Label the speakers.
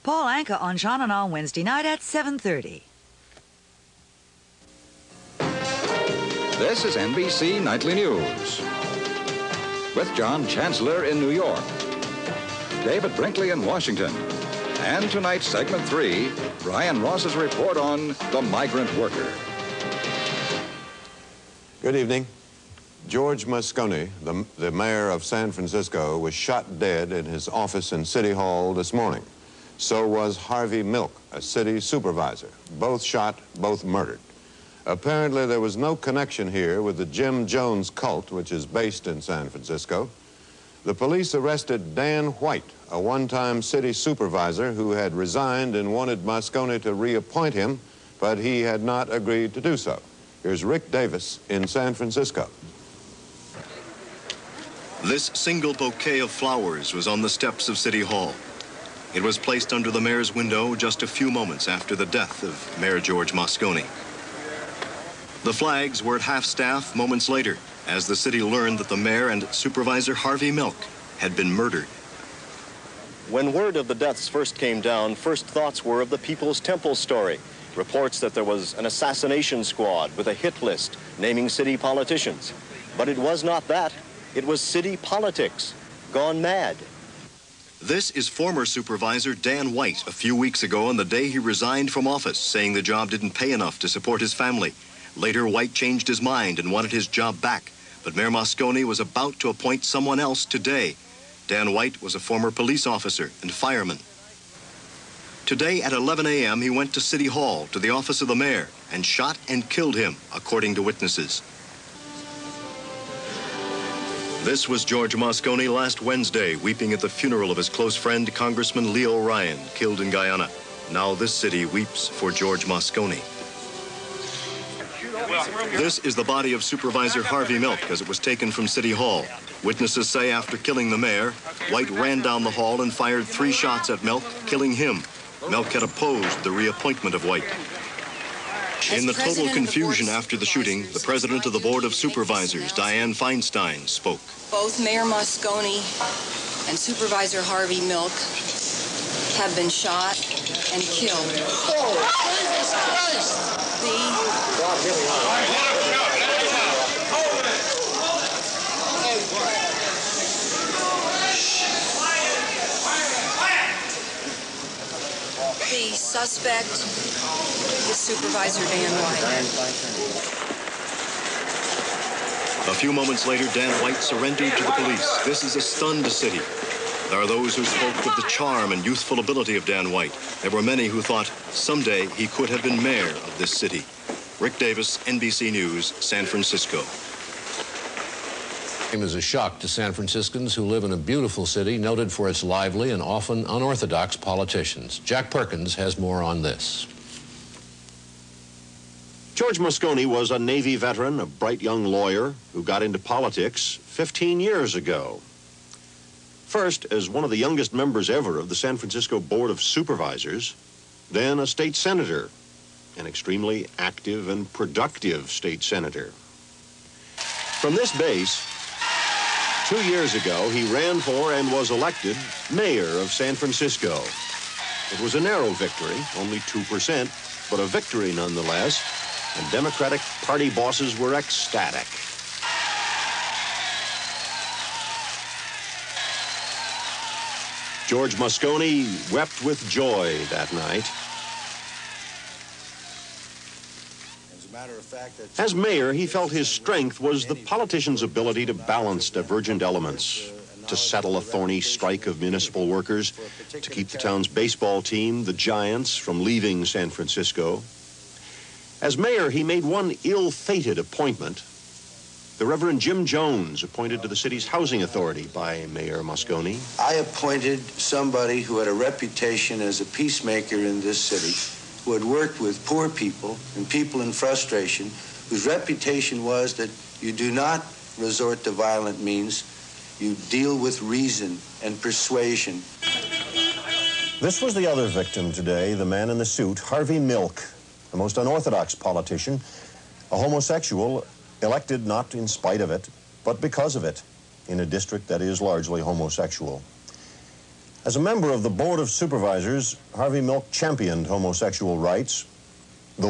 Speaker 1: Paul Anka on Sean and On Wednesday night at 7:30.
Speaker 2: This is NBC Nightly News. With John Chancellor in New York, David Brinkley in Washington, and tonight's segment 3, Brian Ross's report on the migrant worker.
Speaker 3: Good evening. George Moscone, the mayor of San Francisco, was shot dead in his office in City Hall this morning. So was Harvey Milk, a city supervisor. Both shot, both murdered. Apparently, there was no connection here with the Jim Jones cult, which is based in San Francisco. The police arrested Dan White, a one-time city supervisor who had resigned and wanted Moscone to reappoint him, but he had not agreed to do so. Here's Rick Davis in San Francisco.
Speaker 4: This single bouquet of flowers was on the steps of City Hall. It was placed under the mayor's window just a few moments after the death of Mayor George Moscone. The flags were at half-staff moments later as the city learned that the mayor and Supervisor Harvey Milk had been murdered. When word of the deaths first came down, first thoughts were of the People's Temple story. Reports that there was an assassination squad with a hit list naming city politicians. But it was not that. It was city politics gone mad. This is former Supervisor Dan White a few weeks ago on the day he resigned from office, saying the job didn't pay enough to support his family. Later, White changed his mind and wanted his job back, but Mayor Moscone was about to appoint someone else today. Dan White was a former police officer and fireman. Today at 11 a.m., he went to City Hall, to the office of the mayor, and shot and killed him, according to witnesses. This was George Moscone last Wednesday, weeping at the funeral of his close friend, Congressman Leo Ryan, killed in Guyana. Now this city weeps for George Moscone. This is the body of Supervisor Harvey Milk as it was taken from City Hall. Witnesses say after killing the mayor, White ran down the hall and fired 3 shots at Milk, killing him. Milk had opposed the reappointment of White. In the total confusion after the shooting, the president of the Board of Supervisors, Diane Feinstein, spoke.
Speaker 5: Both Mayor Moscone and Supervisor Harvey Milk have been shot and killed. The suspect is Supervisor Dan White.
Speaker 4: A few moments later, Dan White surrendered to the police. This is a stunned city. There are those who spoke of the charm and youthful ability of Dan White. There were many who thought someday he could have been mayor of this city. Rick Davis, NBC News, San Francisco.
Speaker 6: It was a shock to San Franciscans who live in a beautiful city noted for its lively and often unorthodox politicians. Jack Perkins has more on this.
Speaker 7: George Moscone was a Navy veteran, a bright young lawyer who got into politics 15 years ago. First, as one of the youngest members ever of the San Francisco Board of Supervisors, then a state senator, an extremely active and productive state senator. From this base, 2 years ago, he ran for and was elected mayor of San Francisco. It was a narrow victory, only 2%, but a victory nonetheless, and Democratic Party bosses were ecstatic. George Moscone wept with joy that night. As mayor, he felt his strength was the politician's ability to balance divergent elements, to settle a thorny strike of municipal workers, to keep the town's baseball team, the Giants, from leaving San Francisco. As mayor, he made one ill-fated appointment. The Reverend Jim Jones, appointed to the city's housing authority by Mayor Moscone.
Speaker 8: I appointed somebody who had a reputation as a peacemaker in this city, who had worked with poor people and people in frustration, whose reputation was that you do not resort to violent means, you deal with reason and persuasion.
Speaker 3: This was the other victim today, the man in the suit, Harvey Milk, the most unorthodox politician, a homosexual, elected not in spite of it, but because of it, in a district that is largely homosexual.
Speaker 7: As a member of the Board of Supervisors, Harvey Milk championed homosexual rights. The